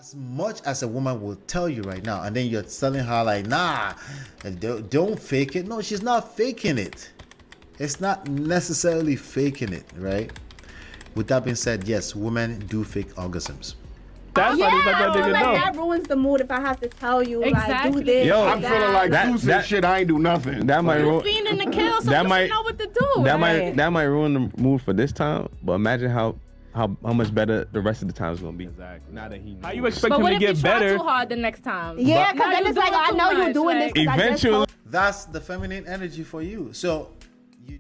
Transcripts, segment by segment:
as much as a woman will tell you right now, and then you're telling her like, nah, don't fake it. No, she's not faking it. It's not necessarily faking it, right? With that being said, yes, women do fake orgasms. That's why I feel like that ruins the mood if I have to tell you, like, do this. Yo, I'm feeling like that shit. I ain't do nothing. That might ruin. Being in the kill, so you should know what to do. That might ruin the mood for this time. But imagine how much better the rest of the time is gonna be. Exactly. Now that he knows. How you expect him But what to if get you try better? too hard the next time? Yeah, because then it's like, I know you're doing this. Eventually. That's the feminine energy for you. So,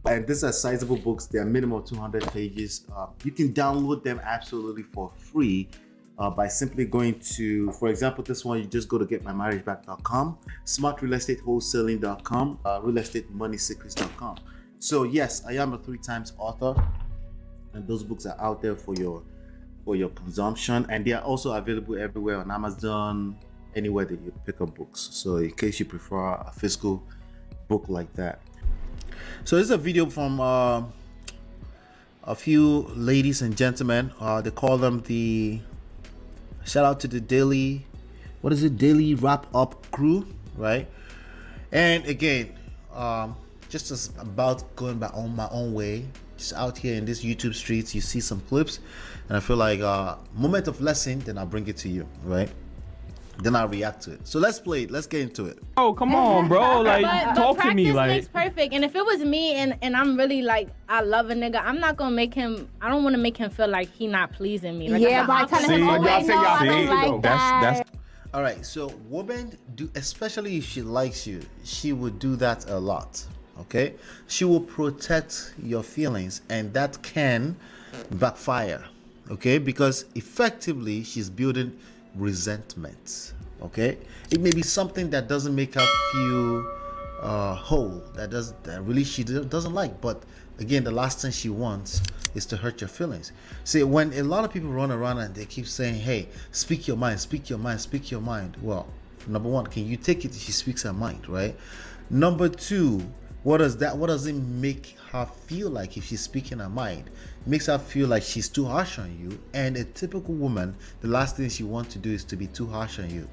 and these are sizable books. They're minimum 200 pages. You can download them absolutely for free by simply going to, for example, this one, you just go to getmymarriageback.com, smartrealestatewholesaling.com, realestatemoneysecrets.com. So yes, I am a 3 times author, and those books are out there for your consumption, and they are also available everywhere on Amazon, anywhere that you pick up books. So in case you prefer a physical book like that. So this is a video from a few ladies and gentlemen. They call them the, shout out to the Daily Wrap Up Crew, right? And again, just as about going on my own way, just out here in this YouTube streets, you see some clips, and I feel like moment of lesson, then I'll bring it to you, right? Then I'll react to it. So let's play it. Let's get into it. Oh, come on, bro. Like, talk to me. Practice Like, makes perfect. And if it was me and I'm really like, I love a nigga, I'm not gonna make him, I don't wanna make him feel like he not pleasing me. Like, Yeah, by telling him, oh, wait, no, I don't like that. That's All right, so women do, especially if she likes you, she would do that a lot, okay? She will protect your feelings, and that can backfire, okay? Because effectively, she's building resentment, okay? It may be something that doesn't make her feel whole, that really she doesn't like, but again, the last thing she wants is to hurt your feelings. See, when a lot of people run around and they keep saying, hey, speak your mind, speak your mind, speak your mind. Well, number one, can you take it if she speaks her mind, right? Number two, what does it make her feel like if she's speaking her mind? It makes her feel like she's too harsh on you. And a typical woman, the last thing she wants to do is to be too harsh on you.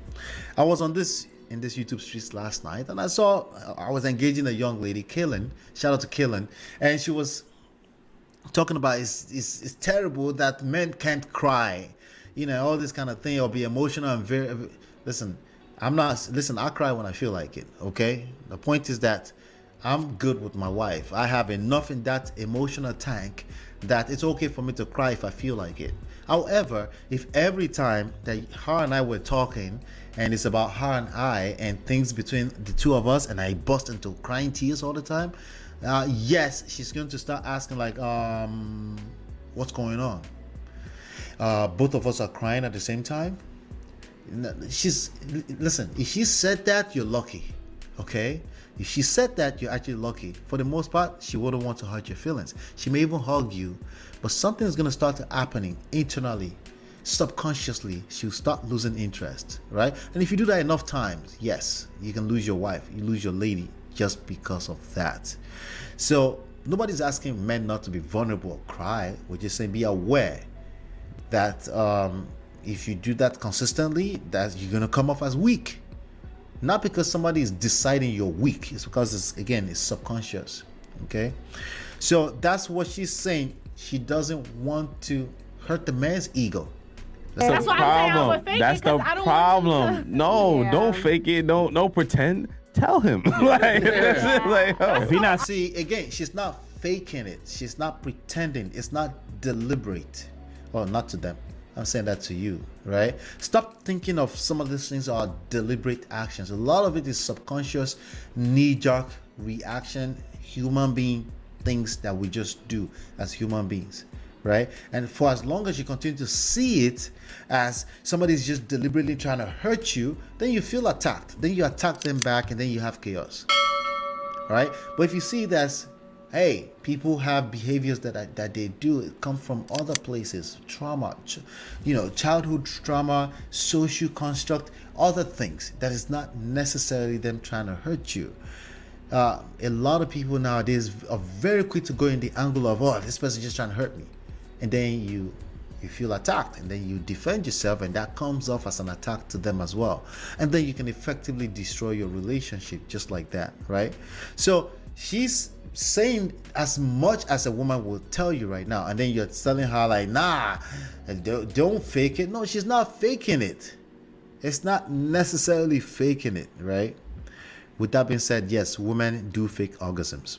I was in this YouTube streets last night, and I was engaging a young lady, Kaylin. Shout out to Kaylin, and she was talking about it's terrible that men can't cry, all this kind of thing, or be emotional and very. Listen, I cry when I feel like it. Okay, the point is that I'm good with my wife. I have enough in that emotional tank that it's okay for me to cry if I feel like it. However, if every time that her and I were talking and it's about her and I and things between the two of us, and I bust into crying tears all the time, yes, she's going to start asking like, what's going on? Both of us are crying at the same time. Listen, if she said that, you're lucky, okay? If she said that, you're actually lucky. For the most part, she wouldn't want to hurt your feelings. She may even hug you, but something's going to start happening internally, subconsciously. She'll start losing interest, right? And if you do that enough times, yes, you can lose your wife, you lose your lady just because of that. So nobody's asking men not to be vulnerable or cry. We're just saying be aware that if you do that consistently, that you're going to come off as weak. Not because somebody is deciding you're weak. It's because it's subconscious. Okay. So that's what she's saying. She doesn't want to hurt the man's ego. That's the problem. That's the problem. No, don't fake it. Don't pretend. Tell him. If he not see again, she's not faking it. She's not pretending. It's not deliberate. Well, not to them. I'm saying that to you, right? Stop thinking of some of these things are deliberate actions. A lot of it is subconscious, knee-jerk reaction, human being things that we just do as human beings, right? And for as long as you continue to see it as somebody's just deliberately trying to hurt you, then you feel attacked. Then you attack them back, and then you have chaos, right? But if you see it as, hey, people have behaviors that they do. It come from other places, trauma, childhood trauma, social construct, other things that is not necessarily them trying to hurt you. A lot of people nowadays are very quick to go in the angle of, oh, this person is just trying to hurt me, and then you You feel attacked, and then you defend yourself, and that comes off as an attack to them as well. And then you can effectively destroy your relationship just like that, right? So she's saying as much as a woman will tell you right now, and then you're telling her like, nah, don't fake it. No, she's not faking it. It's not necessarily faking it, right? With that being said, yes, women do fake orgasms.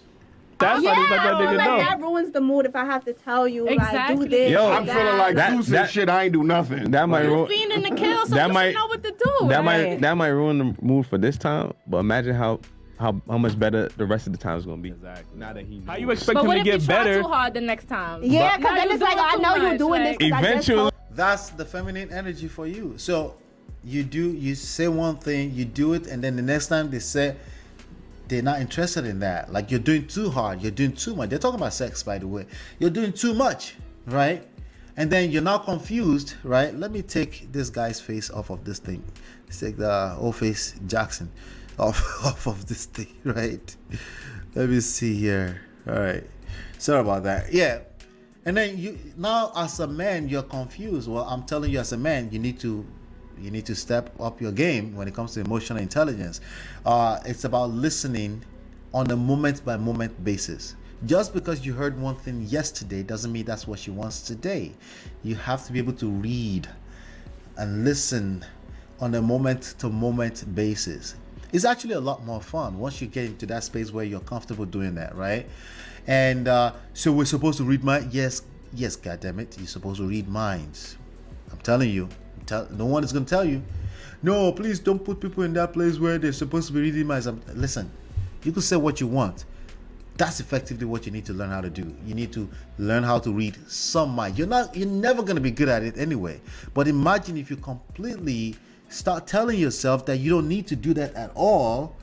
That's why they let that nigga know. That ruins the mood if I have to tell you, Exactly. like, do this. Yo, I'm feeling like Zeus and that- shit. I ain't do nothing. That might ruin. Fiending to kill, so That you might- should know what to do. That right? might ruin the mood for this time. But imagine how much better the rest of the time is gonna be. Exactly. Now that he How you knows. expect But him what to if you get try better? too hard the next time? Yeah, because Now then you it's like, doing I too know you're much, doing like- this. 'cause I just Eventually, told- That's the feminine energy for you. So you say one thing, you do it, and then the next time they say they're not interested in that. Like, you're doing too hard, you're doing too much. They're talking about sex, by the way. You're doing too much, right? And then you're now confused, right? Let me take this guy's face off of this thing. Let's take the old face Jackson off of this thing, right? Let me see here. All right. Sorry about that. Yeah. And then you now as a man, you're confused. Well, I'm telling you as a man, you need to step up your game when it comes to emotional intelligence. It's about listening on a moment by moment basis. Just because you heard one thing yesterday doesn't mean that's what she wants today. You have to be able to read and listen on a moment to moment basis. It's actually a lot more fun once you get into that space where you're comfortable doing that, right? And so we're supposed to read minds. Yes, goddammit, you're supposed to read minds. I'm telling you. No one is going to tell you, no, please don't put people in that place where they're supposed to be reading minds. Listen, you can say what you want. That's effectively what you need to learn how to do. You need to learn how to read some mind. You're never going to be good at it anyway. But imagine if you completely start telling yourself that you don't need to do that at all.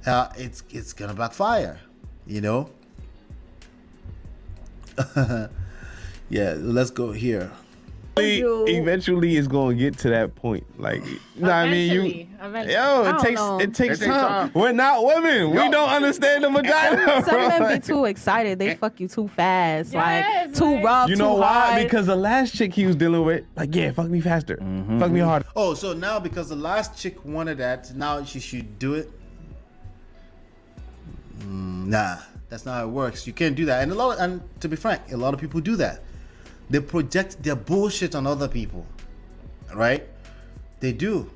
It's going to backfire, you know? Yeah, let's go here. Eventually, it's gonna get to that point. Like, you know what I mean? Eventually. It takes It takes time. time. We're not women. We don't understand the vagina. Some men bro. be too excited. They fuck you too fast, Yes, like too right. rough, You know too why? hard. Because the last chick he was dealing with, like, yeah, fuck me faster, fuck me harder. Oh, so now because the last chick wanted that, now she should do it? Nah, that's not how it works. You can't do that. And to be frank, a lot of people do that. They project their bullshit on other people, right? They do,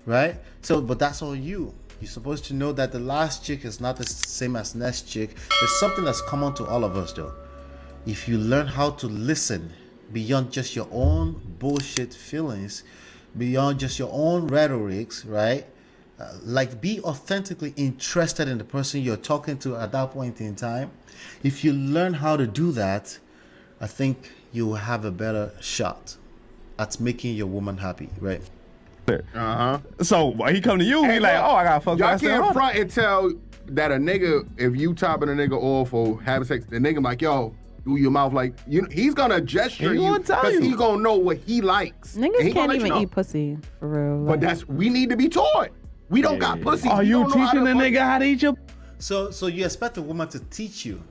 right? So, but that's all you. You're supposed to know that the last chick is not the same as next chick. There's something that's common to all of us, though. If you learn how to listen beyond just your own bullshit feelings, beyond just your own rhetorics, right? Like, be authentically interested in the person you're talking to at that point in time. If you learn how to do that, I think you will have a better shot at making your woman happy, right? So when he come to you, he like, look, oh, I gotta fuck Y'all myself can't harder. front and tell that a nigga, if you topping a nigga off or having sex, the nigga like, yo, do your mouth like, he's gonna gesture He you gonna tell because you. he gonna know what he likes. And he Niggas gonna can't let you even know. eat pussy for real. But we need to be taught. We don't got pussy. Are We you don't know how teaching to the fuck- nigga how to eat your? So you expect a woman to teach you?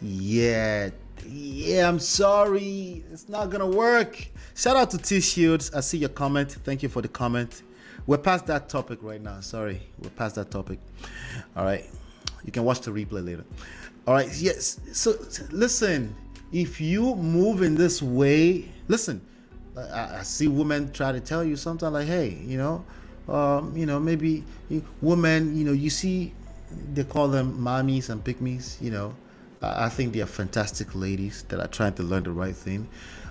Yeah, I'm sorry. It's not gonna work. Shout out to T Shields. I see your comment. Thank you for the comment. We're past that topic right now. Sorry. We're past that topic. All right. You can watch the replay later. All right. Yes. So listen, if you move in this way, listen, I see women try to tell you sometimes like, hey, maybe women, you see, they call them mommies and pygmies, I think they are fantastic ladies that are trying to learn the right thing.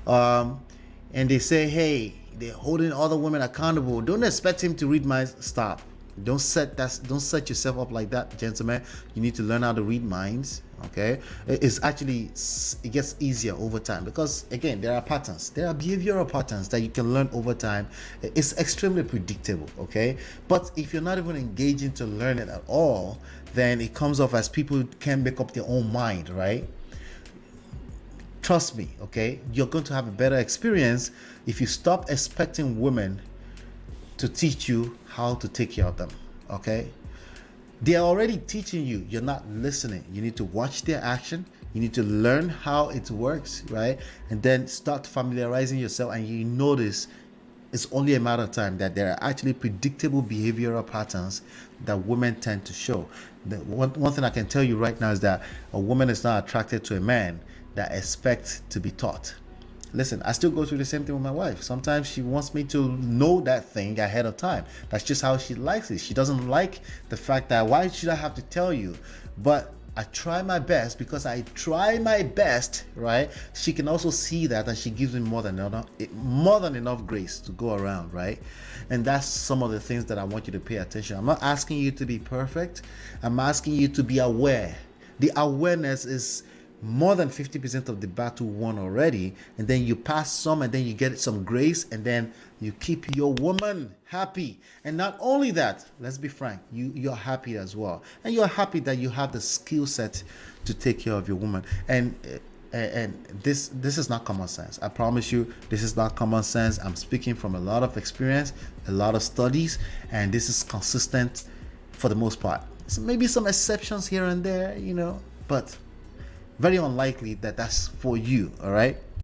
And they say, hey, they're holding other women accountable. Don't expect him to read minds. Stop. Don't set yourself up like that, gentlemen. You need to learn how to read minds. Okay, it gets easier over time because again, there are patterns. There are behavioral patterns that you can learn over time. It's extremely predictable. Okay, but if you're not even engaging to learn it at all, then it comes off as people can't make up their own mind, right? Trust me, okay? You're going to have a better experience if you stop expecting women to teach you how to take care of them, okay? They're already teaching you. You're not listening. You need to watch their action. You need to learn how it works, right? And then start familiarizing yourself, and you notice it's only a matter of time that there are actually predictable behavioral patterns that women tend to show. The one thing I can tell you right now is that a woman is not attracted to a man that expects to be taught. Listen, I still go through the same thing with my wife. Sometimes she wants me to know that thing ahead of time. That's just how she likes it. She doesn't like the fact that, why should I have to tell you? But I try my best, because I try my best, right? She can also see that, and she gives me more than enough grace to go around, right? And that's some of the things that I want you to pay attention. I'm not asking you to be perfect. I'm asking you to be aware. The awareness is more than 50% of the battle won already, and then you pass some, and then you get some grace, and then you keep your woman happy. And not only that, let's be frank, you're happy as well, and you're happy that you have the skill set to take care of your woman. And this is not common sense. I promise you, this is not common sense. I'm speaking from a lot of experience, a lot of studies, and this is consistent for the most part. So maybe some exceptions here and there, but very unlikely that that's for you. All right.